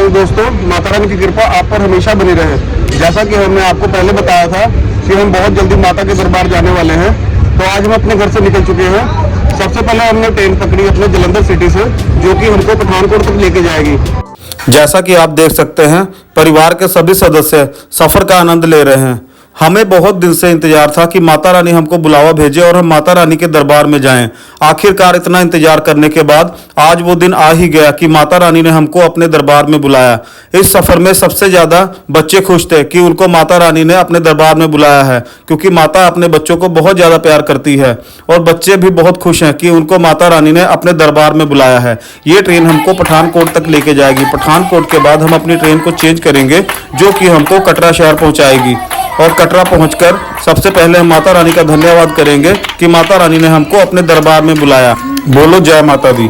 तो दोस्तों, माता रानी की कृपा आप पर हमेशा बनी रहे। जैसा कि हमने आपको पहले बताया था कि हम बहुत जल्दी माता के दरबार जाने वाले हैं, तो आज हम अपने घर से निकल चुके हैं। सबसे पहले हमने ट्रेन पकड़ी अपने जलंधर सिटी से, जो कि हमको पठानकोट तक लेके जाएगी। जैसा कि आप देख सकते हैं, परिवार के सभी सदस्य सफर का आनंद ले रहे हैं। हमें बहुत दिन से इंतजार था कि माता रानी हमको बुलावा भेजे और हम माता रानी के दरबार में जाएं। आखिरकार इतना इंतजार करने के बाद आज वो दिन आ ही गया कि माता रानी ने हमको अपने दरबार में बुलाया। इस सफर में सबसे ज्यादा बच्चे खुश थे कि उनको माता रानी ने अपने दरबार में बुलाया है, क्योंकि माता अपने बच्चों को बहुत ज्यादा प्यार करती है और बच्चे भी बहुत खुश हैं कि उनको माता रानी ने अपने दरबार में बुलाया है। ये ट्रेन हमको पठानकोट तक लेके जाएगी। पठानकोट के बाद हम अपनी ट्रेन को चेंज करेंगे, जो कि हमको कटरा शहर पहुंचाएगी। और कटरा पहुंचकर सबसे पहले हम माता रानी का धन्यवाद करेंगे कि माता रानी ने हमको अपने दरबार में बुलाया। बोलो जय माता दी।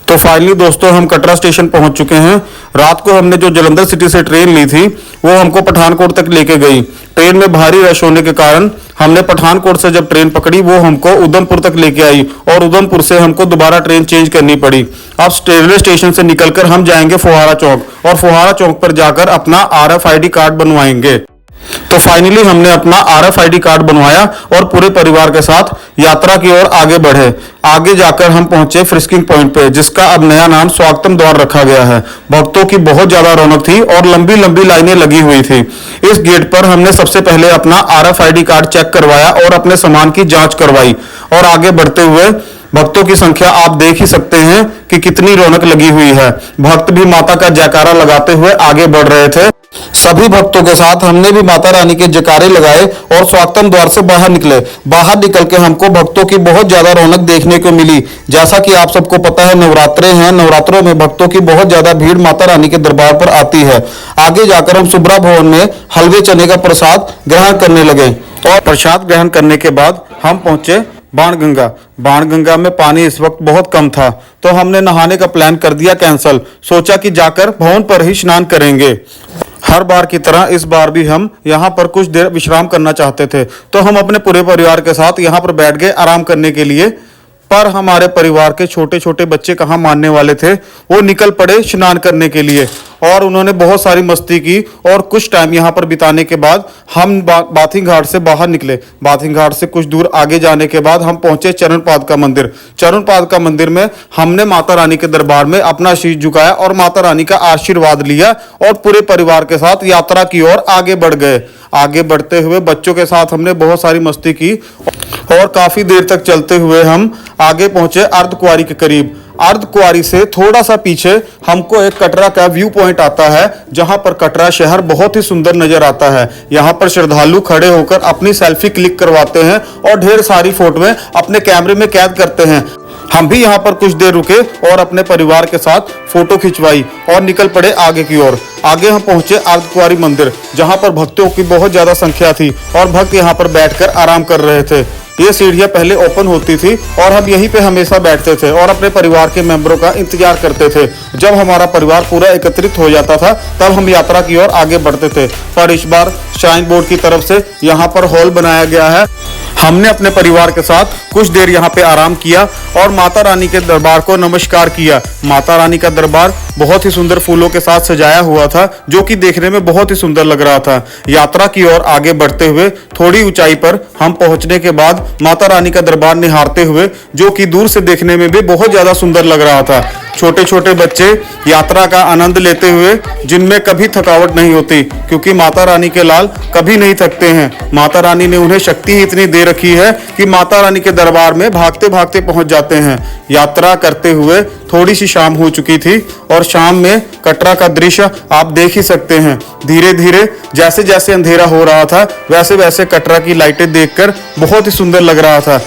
तो फाइनली दोस्तों, हम कटरा स्टेशन पहुंच चुके हैं। रात को हमने जो जलंधर सिटी से ट्रेन ली थी, वो हमको पठानकोट तक लेके गई। ट्रेन में भारी रश होने के कारण हमने पठानकोट से जब ट्रेन पकड़ी, वो हमको उधमपुर तक लेके आई और उधमपुर से हमको दोबारा ट्रेन चेंज करनी पड़ी। अब रेलवे स्टेशन से निकलकर हम जाएंगे फुहारा चौक और फुहारा चौक पर जाकर अपना RFID कार्ड बनवाएंगे। तो फाइनली हमने अपना RFID कार्ड बनवाया और पूरे परिवार के साथ यात्रा की ओर आगे बढ़े। आगे जाकर हम पहुंचे फ्रिस्किंग पॉइंट पे, जिसका अब नया नाम स्वागतम द्वार रखा गया है। भक्तों की बहुत ज्यादा रौनक थी और लंबी लंबी लाइनें लगी हुई थी। इस गेट पर हमने सबसे पहले अपना RFID कार्ड चेक करवाया और अपने सामान की जांच करवाई। और आगे बढ़ते हुए भक्तों की संख्या आप देख ही सकते हैं कि कितनी रौनक लगी हुई है। भक्त भी माता का जयकारा लगाते हुए आगे बढ़ रहे थे। सभी भक्तों के साथ हमने भी माता रानी के जयकारे लगाए और स्वागतम द्वार से बाहर निकले। बाहर निकल के हमको भक्तों की बहुत ज्यादा रौनक देखने को मिली। जैसा कि आप सबको पता है, नवरात्रे हैं। नवरात्रों में भक्तों की बहुत ज्यादा भीड़ माता रानी के दरबार पर आती है। आगे जाकर हम सुब्रा भवन में हलवे चने का प्रसाद ग्रहण करने लगे और प्रसाद ग्रहण करने के बाद हम पहुंचे बाणगंगा। बाणगंगा में पानी इस वक्त बहुत कम था, तो हमने नहाने का प्लान कर दिया कैंसिल। सोचा कि जाकर भवन पर ही स्नान करेंगे। हर बार की तरह इस बार भी हम यहाँ पर कुछ देर विश्राम करना चाहते थे, तो हम अपने पूरे परिवार के साथ यहाँ पर बैठ गए आराम करने के लिए। पर हमारे परिवार के छोटे छोटे बच्चे कहाँ मानने वाले थे। वो निकल पड़े स्नान करने के लिए और उन्होंने बहुत सारी मस्ती की। और कुछ टाइम यहाँ पर बिताने के बाद हम बाथिंग घाट से बाहर निकले। बाथिंग घाट से कुछ दूर आगे जाने के बाद हम पहुंचे चरणपादुका मंदिर। चरणपादुका मंदिर में हमने माता रानी के दरबार में अपना शीश झुकाया और माता रानी का आशीर्वाद लिया और पूरे परिवार के साथ यात्रा की ओर आगे बढ़ गए। आगे बढ़ते हुए बच्चों के साथ हमने बहुत सारी मस्ती की और काफी देर तक चलते हुए हम आगे पहुंचे अर्धकुंवारी के करीब। अर्धकुंवारी से थोड़ा सा पीछे हमको एक कटरा का व्यू पॉइंट आता है, जहां पर कटरा शहर बहुत ही सुंदर नजर आता है। यहाँ पर श्रद्धालु खड़े होकर अपनी सेल्फी क्लिक करवाते हैं और ढेर सारी फोटोएं अपने कैमरे में कैद करते हैं। हम भी यहाँ पर कुछ देर रुके और अपने परिवार के साथ फोटो खिंचवाई और निकल पड़े आगे की ओर। आगे हम पहुंचे अर्धकुंवारी मंदिर, जहां पर भक्तों की बहुत ज्यादा संख्या थी और भक्त यहाँ पर बैठकर आराम कर रहे थे। ये सीढ़ियां पहले ओपन होती थी और हम यहीं पे हमेशा बैठते थे और अपने परिवार के मेंबरों का इंतजार करते थे। जब हमारा परिवार पूरा एकत्रित हो जाता था, तब हम यात्रा की ओर आगे बढ़ते थे। पर इस बार श्राइन बोर्ड की तरफ से यहाँ पर हॉल बनाया गया है। हमने अपने परिवार के साथ कुछ देर यहाँ पे आराम किया और माता रानी के दरबार को नमस्कार किया। माता रानी का दरबार बहुत ही सुंदर फूलों के साथ सजाया हुआ था, जो कि देखने में बहुत ही सुंदर लग रहा था। यात्रा की ओर आगे बढ़ते हुए थोड़ी ऊंचाई पर हम पहुंचने के बाद माता रानी का दरबार निहारते हुए, जो कि दूर से देखने में भी बहुत ज्यादा सुंदर लग रहा था। छोटे छोटे बच्चे यात्रा का आनंद लेते हुए, जिनमें कभी थकावट नहीं होती, क्योंकि माता रानी के लाल कभी नहीं थकते हैं। माता रानी ने उन्हें शक्ति ही इतनी दे रखी है कि माता रानी के दरबार में भागते भागते पहुंच जाते हैं। यात्रा करते हुए थोड़ी सी शाम हो चुकी थी और शाम में कटरा का दृश्य आप देख ही सकते हैं। धीरे धीरे जैसे जैसे अंधेरा हो रहा था, वैसे वैसे कटरा की लाइटें देखकर बहुत ही सुंदर लग रहा था।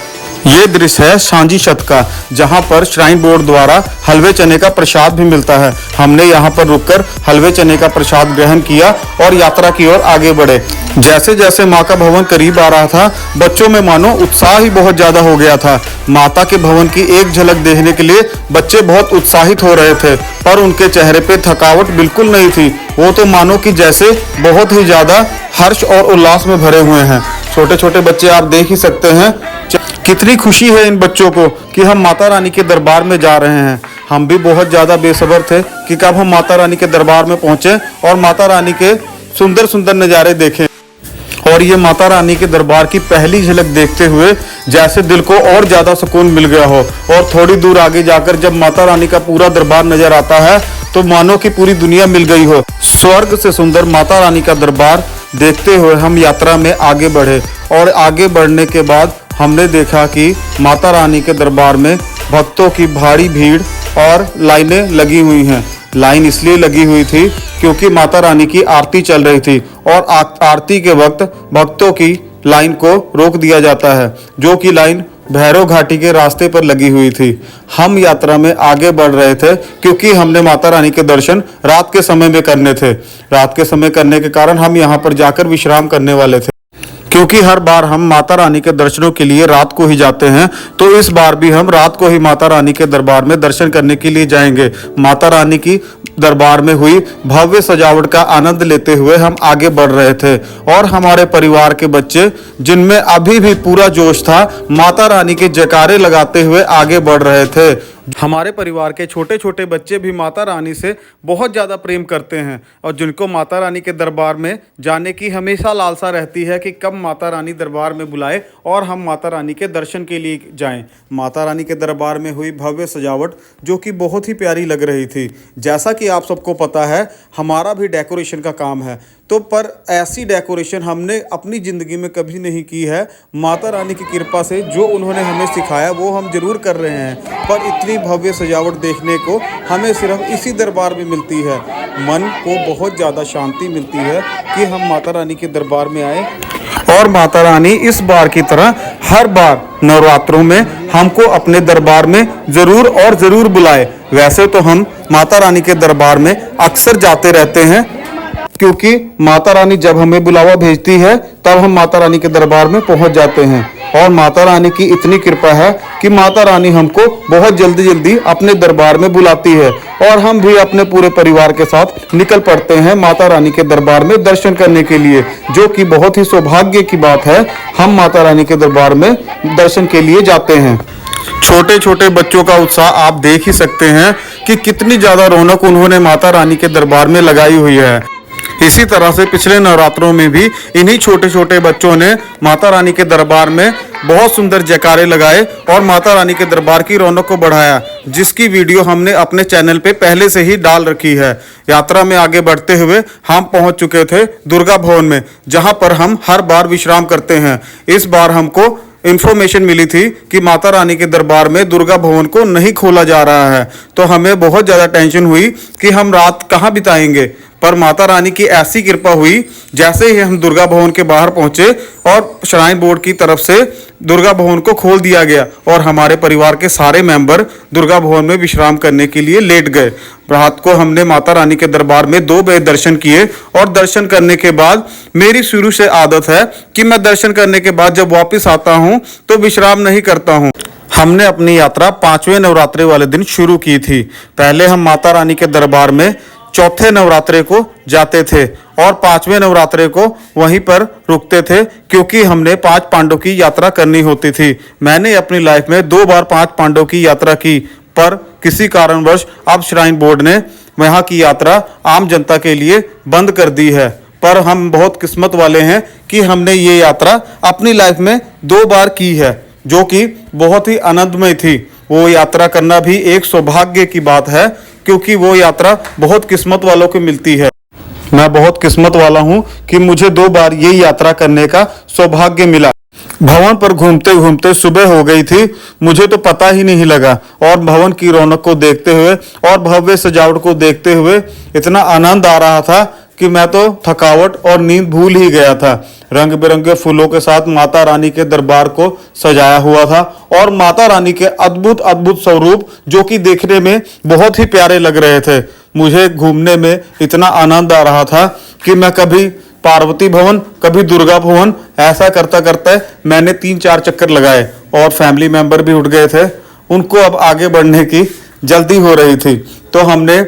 ये दृश्य है सांझी छत का, जहां पर श्राइन बोर्ड द्वारा हलवे चने का प्रसाद भी मिलता है। हमने यहां पर रुककर हलवे चने का प्रसाद ग्रहण किया और यात्रा की ओर आगे बढ़े। जैसे जैसे माँ का भवन करीब आ रहा था, बच्चों में मानो उत्साह ही बहुत ज्यादा हो गया था। माता के भवन की एक झलक देखने के लिए बच्चे बहुत उत्साहित हो रहे थे, पर उनके चेहरे पे थकावट बिल्कुल नहीं थी। वो तो मानो कि जैसे बहुत ही ज्यादा हर्ष और उल्लास में भरे हुए हैं। छोटे छोटे बच्चे आप देख ही सकते हैं, कितनी खुशी है इन बच्चों को कि हम माता रानी के दरबार में जा रहे हैं। हम भी बहुत ज़्यादा बेसब्र थे कि कब हम माता रानी के दरबार में पहुँचे और माता रानी के सुंदर सुंदर नज़ारे देखें। और ये माता रानी के दरबार की पहली झलक देखते हुए जैसे दिल को और ज़्यादा सुकून मिल गया हो। और थोड़ी दूर आगे जाकर जब माता रानी का पूरा दरबार नजर आता है तो मानो कि पूरी दुनिया मिल गई हो। स्वर्ग से सुंदर माता रानी का दरबार देखते हुए हम यात्रा में आगे बढ़े और आगे बढ़ने के बाद हमने देखा कि माता रानी के दरबार में भक्तों की भारी भीड़ और लाइनें लगी हुई हैं। लाइन इसलिए लगी हुई थी क्योंकि माता रानी की आरती चल रही थी और आरती के वक्त भक्तों की लाइन को रोक दिया जाता है, जो कि लाइन भैरव घाटी के रास्ते पर लगी हुई थी। हम यात्रा में आगे बढ़ रहे थे क्योंकि हमने माता रानी के दर्शन रात के समय में करने थे। रात के समय करने के कारण हम यहाँ पर जाकर विश्राम करने वाले थे। क्योंकि हर बार हम माता रानी के दर्शनों के लिए रात को ही जाते हैं, तो इस बार भी हम रात को ही माता रानी के दरबार में दर्शन करने के लिए जाएंगे। माता रानी की दरबार में हुई भव्य सजावट का आनंद लेते हुए हम आगे बढ़ रहे थे और हमारे परिवार के बच्चे, जिनमें अभी भी पूरा जोश था, माता रानी के जयकारे लगाते हुए आगे बढ़ रहे थे। हमारे परिवार के छोटे छोटे बच्चे भी माता रानी से बहुत ज़्यादा प्रेम करते हैं और जिनको माता रानी के दरबार में जाने की हमेशा लालसा रहती है कि कब माता रानी दरबार में बुलाए और हम माता रानी के दर्शन के लिए जाएं। माता रानी के दरबार में हुई भव्य सजावट जो कि बहुत ही प्यारी लग रही थी। जैसा कि आप सबको पता है, हमारा भी डेकोरेशन का काम है, तो पर ऐसी डेकोरेशन हमने अपनी ज़िंदगी में कभी नहीं की है। माता रानी की कृपा से जो उन्होंने हमें सिखाया वो हम ज़रूर कर रहे हैं, पर इतनी भव्य सजावट देखने को हमें सिर्फ इसी दरबार में मिलती है। मन को बहुत ज़्यादा शांति मिलती है कि हम माता रानी के दरबार में आए और माता रानी इस बार की तरह हर बार नवरात्रों में हमको अपने दरबार में ज़रूर और ज़रूर बुलाए। वैसे तो हम माता रानी के दरबार में अक्सर जाते रहते हैं, क्योंकि माता रानी जब हमें बुलावा भेजती है तब हम माता रानी के दरबार में पहुंच जाते हैं। और माता रानी की इतनी कृपा है कि माता रानी हमको बहुत जल्दी जल्दी अपने दरबार में बुलाती है और हम भी अपने पूरे परिवार के साथ निकल पड़ते हैं माता रानी के दरबार में दर्शन करने के लिए, जो कि बहुत ही सौभाग्य की बात है। हम माता रानी के दरबार में दर्शन के लिए जाते हैं। छोटे छोटे बच्चों का उत्साह आप देख ही सकते हैं कि कितनी ज़्यादा रौनक उन्होंने माता रानी के दरबार में लगाई हुई है। इसी तरह से पिछले नवरात्रों में भी इन्हीं छोटे छोटे बच्चों ने माता रानी के दरबार में बहुत सुंदर जयकारे लगाए और माता रानी के दरबार की रौनक को बढ़ाया, जिसकी वीडियो हमने अपने चैनल पे पहले से ही डाल रखी है। यात्रा में आगे बढ़ते हुए हम पहुंच चुके थे दुर्गा भवन में, जहां पर हम हर बार विश्राम करते हैं। इस बार हमको इन्फॉर्मेशन मिली थी कि माता रानी के दरबार में दुर्गा भवन को नहीं खोला जा रहा है, तो हमें बहुत ज़्यादा टेंशन हुई कि हम रात कहाँ बिताएंगे। पर माता रानी की ऐसी कृपा हुई, जैसे ही हम दुर्गा भवन के बाहर पहुंचे और श्राइन बोर्ड की तरफ से दुर्गा भवन को खोल दिया गया और हमारे परिवार के सारे मेंबर दुर्गा भवन में विश्राम करने के लिए लेट गए। रात को हमने माता रानी के दरबार में 2 बजे दर्शन किए और दर्शन करने के बाद मेरी शुरू से आदत है कि मैं दर्शन करने के बाद जब वापस आता हूं तो विश्राम नहीं करता हूं। हमने अपनी यात्रा 5वें नवरात्रे वाले दिन शुरू की थी। पहले हम माता रानी के दरबार में चौथे नवरात्रे को जाते थे और 5वें नवरात्रे को वहीं पर रुकते थे, क्योंकि हमने 5 पांडवों की यात्रा करनी होती थी। मैंने अपनी लाइफ में 2 बार 5 पांडवों की यात्रा की, पर किसी कारणवश अब श्राइन बोर्ड ने वहाँ की यात्रा आम जनता के लिए बंद कर दी है। पर हम बहुत किस्मत वाले हैं कि हमने ये यात्रा अपनी लाइफ में 2 बार की है, जो कि बहुत ही आनंदमय थी। वो यात्रा करना भी एक सौभाग्य की बात है, क्योंकि वो यात्रा बहुत किस्मत वालों को मिलती है। मैं बहुत किस्मत वाला हूँ कि मुझे 2 बार ये यात्रा करने का सौभाग्य मिला। भवन पर घूमते घूमते सुबह हो गई थी, मुझे तो पता ही नहीं लगा। और भवन की रौनक को देखते हुए और भव्य सजावट को देखते हुए इतना आनंद आ रहा था कि मैं तो थकावट और नींद भूल ही गया था। रंग बिरंगे फूलों के साथ माता रानी के दरबार को सजाया हुआ था और माता रानी के अद्भुत अद्भुत स्वरूप जो कि देखने में बहुत ही प्यारे लग रहे थे। मुझे घूमने में इतना आनंद आ रहा था कि मैं कभी पार्वती भवन, कभी दुर्गा भवन, ऐसा करता करता मैंने 3-4 चक्कर लगाए और फैमिली मेंबर भी उठ गए थे। उनको अब आगे बढ़ने की जल्दी हो रही थी, तो हमने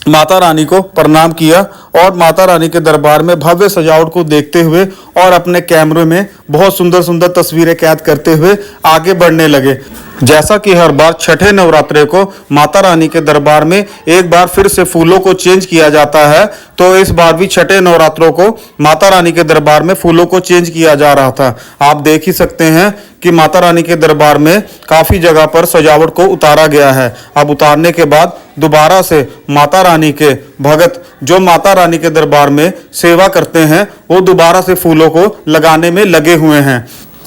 माता रानी को प्रणाम किया और माता रानी के दरबार में भव्य सजावट को देखते हुए और अपने कैमरे में बहुत सुंदर सुंदर तस्वीरें कैद करते हुए आगे बढ़ने लगे। जैसा कि हर बार छठे नवरात्रे को माता रानी के दरबार में एक बार फिर से फूलों को चेंज किया जाता है, तो इस बार भी छठे नवरात्रों को माता रानी के दरबार में फूलों को चेंज किया जा रहा था। आप देख ही सकते हैं कि माता रानी के दरबार में काफी जगह पर सजावट को उतारा गया है। अब उतारने के बाद दोबारा से माता रानी के भगत जो माता रानी के दरबार में सेवा करते हैं वो दोबारा से फूलों को लगाने में लगे हुए हैं।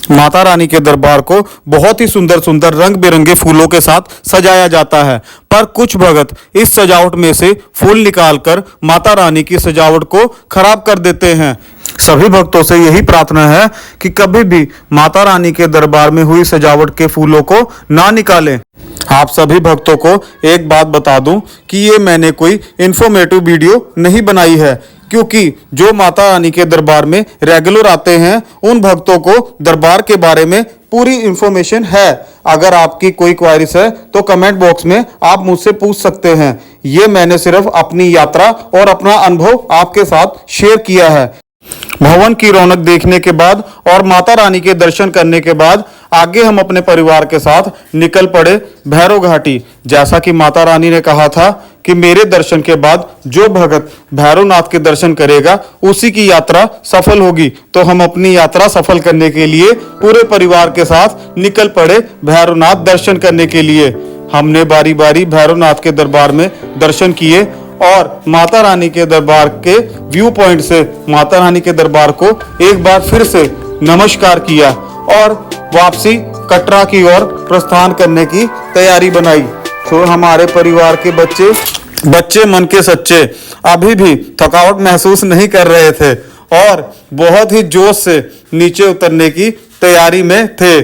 माता रानी के दरबार को बहुत ही सुंदर सुंदर रंग बिरंगे फूलों के साथ सजाया जाता है, पर कुछ भगत इस सजावट में से फूल निकालकर माता रानी की सजावट को खराब कर देते हैं। सभी भक्तों से यही प्रार्थना है कि कभी भी माता रानी के दरबार में हुई सजावट के फूलों को ना निकालें। आप सभी भक्तों को एक बात बता दूं कि ये मैंने कोई इन्फॉर्मेटिव वीडियो नहीं बनाई है, क्योंकि जो माता रानी के दरबार में रेगुलर आते हैं उन भक्तों को दरबार के बारे में पूरी इंफॉर्मेशन है। अगर आपकी कोई क्वारीज है तो कमेंट बॉक्स में आप मुझसे पूछ सकते हैं। ये मैंने सिर्फ अपनी यात्रा और अपना अनुभव आपके साथ शेयर किया है। भवन की रौनक देखने के बाद और माता रानी के दर्शन करने के बाद आगे हम अपने परिवार के साथ निकल पड़े भैरव घाटी। जैसा कि माता रानी ने कहा था कि मेरे दर्शन के बाद जो भगत भैरवनाथ के दर्शन करेगा उसी की यात्रा सफल होगी, तो हम अपनी यात्रा सफल करने के लिए पूरे परिवार के साथ निकल पड़े भैरवनाथ दर्शन करने के लिए। हमने बारी बारी भैरवनाथ के दरबार में दर्शन किए और माता रानी के दरबार के व्यू पॉइंट से माता रानी के दरबार को एक बार फिर से नमस्कार किया और वापसी कटरा की ओर प्रस्थान करने की तैयारी बनाई। तो हमारे परिवार के बच्चे मन के सच्चे अभी भी थकावट महसूस नहीं कर रहे थे और बहुत ही जोश से नीचे उतरने की तैयारी में थे।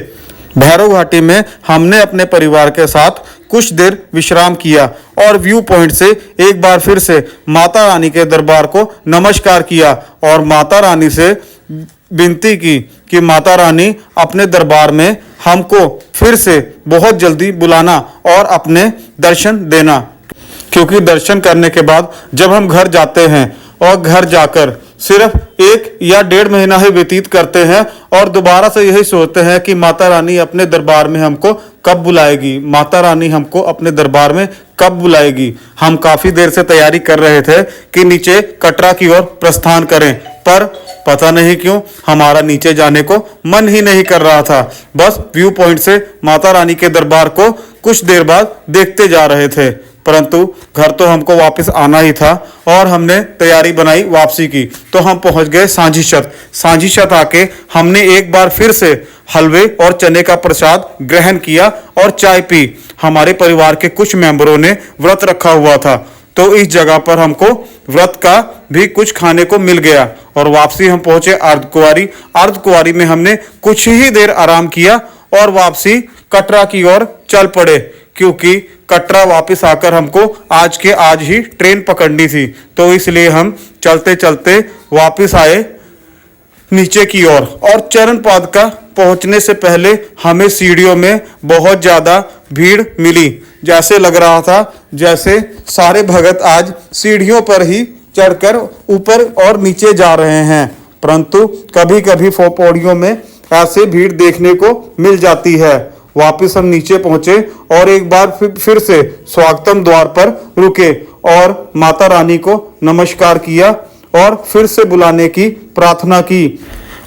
भैरव घाटी में हमने अपने परिवार के साथ कुछ देर विश्राम किया और व्यू पॉइंट से एक बार फिर से माता रानी के दरबार को नमस्कार किया और माता रानी से विनती की कि माता रानी अपने दरबार में हमको फिर से बहुत जल्दी बुलाना और अपने दर्शन देना, क्योंकि दर्शन करने के बाद जब हम घर जाते हैं और घर जाकर सिर्फ 1 या 1.5 महीना ही व्यतीत करते हैं और दोबारा से यही सोचते हैं कि माता रानी अपने दरबार में हमको कब बुलाएगी, माता रानी हमको अपने दरबार में कब बुलाएगी। हम काफी देर से तैयारी कर रहे थे कि नीचे कटरा की ओर प्रस्थान करें, पर पता नहीं क्यों हमारा नीचे जाने को मन ही नहीं कर रहा था। बस व्यू पॉइंट से माता रानी के दरबार को कुछ देर बाद देखते जा रहे थे, परंतु घर तो हमको वापस आना ही था और हमने तैयारी बनाई वापसी की। तो हम पहुंच गए सांझी छत आके हमने एक बार फिर से हलवे और चने का प्रसाद ग्रहण किया और चाय पी। हमारे परिवार के कुछ मेंबरों ने व्रत रखा हुआ था, तो इस जगह पर हमको व्रत का भी कुछ खाने को मिल गया और वापसी हम पहुंचे अर्धकुंवारी में हमने कुछ ही देर आराम किया और वापसी कटरा की ओर चल पड़े, क्योंकि कटरा वापस आकर हमको आज के आज ही ट्रेन पकड़नी थी। तो इसलिए हम चलते चलते वापस आए नीचे की ओर और चरण पादुका पहुंचने से पहले हमें सीढ़ियों में बहुत ज्यादा भीड़ मिली। जैसे लग रहा था जैसे सारे भगत आज सीढ़ियों पर ही चढ़कर ऊपर और नीचे जा रहे हैं, परंतु कभी कभी पौड़ियों में ऐसे भीड़ देखने को मिल जाती है। वापस हम नीचे पहुंचे और एक बार फिर से स्वागतम द्वार पर रुके और माता रानी को नमस्कार किया और फिर से बुलाने की प्रार्थना की।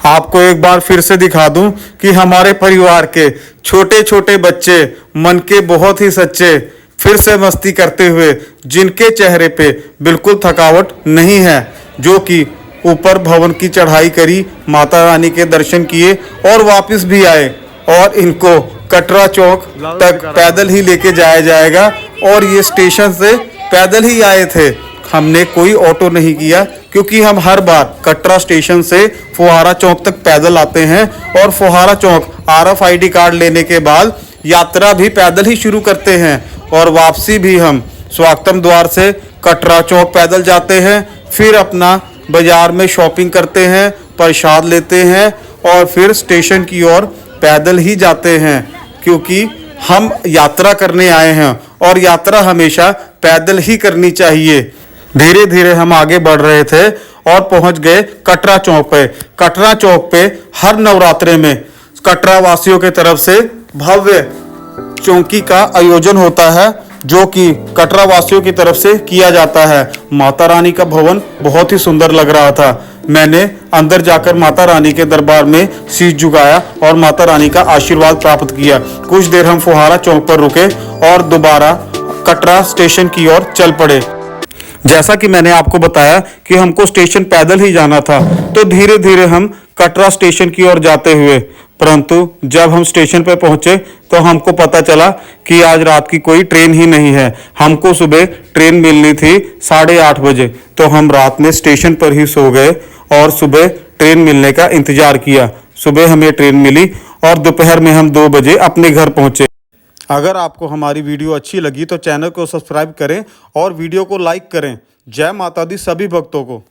आपको एक बार फिर से दिखा दूं कि हमारे परिवार के छोटे छोटे बच्चे मन के बहुत ही सच्चे फिर से मस्ती करते हुए, जिनके चेहरे पे बिल्कुल थकावट नहीं है, जो कि ऊपर भवन की चढ़ाई करी, माता रानी के दर्शन किए और वापस भी आए और इनको कटरा चौक तक पैदल ही लेके जाया जाएगा और ये स्टेशन से पैदल ही आए थे। हमने कोई ऑटो नहीं किया, क्योंकि हम हर बार कटरा स्टेशन से फुहारा चौक तक पैदल आते हैं और फुहारा चौक RFID कार्ड लेने के बाद यात्रा भी पैदल ही शुरू करते हैं और वापसी भी हम स्वागतम द्वार से कटरा चौक पैदल जाते हैं, फिर अपना बाजार में शॉपिंग करते हैं, प्रसाद लेते हैं और फिर स्टेशन की ओर पैदल ही जाते हैं, क्योंकि हम यात्रा करने आए हैं और यात्रा हमेशा पैदल ही करनी चाहिए। धीरे धीरे हम आगे बढ़ रहे थे और पहुंच गए कटरा चौक पे। कटरा चौक पे हर नवरात्रे में कटरा वासियों के तरफ से भव्य चौकी का आयोजन होता है जो कि कटरा वासियों की तरफ से किया जाता है। माता रानी का भवन बहुत ही सुंदर लग रहा था। मैंने अंदर जाकर माता रानी के दरबार में शीश झुकाया और माता रानी का आशीर्वाद प्राप्त किया। कुछ देर हम फुहारा चौक पर रुके और दोबारा कटरा स्टेशन की ओर चल पड़े। जैसा कि मैंने आपको बताया कि हमको स्टेशन पैदल ही जाना था, तो धीरे धीरे हम कटरा स्टेशन की ओर जाते हुए, परंतु जब हम स्टेशन पर पहुंचे तो हमको पता चला कि आज रात की कोई ट्रेन ही नहीं है। हमको सुबह ट्रेन मिलनी थी 8:30 बजे, तो हम रात में स्टेशन पर ही सो गए और सुबह ट्रेन मिलने का इंतजार किया। सुबह हमें ट्रेन मिली और दोपहर में हम 2 बजे अपने घर पहुंचे। अगर आपको हमारी वीडियो अच्छी लगी तो चैनल को सब्सक्राइब करें और वीडियो को लाइक करें। जय माता दी सभी भक्तों को।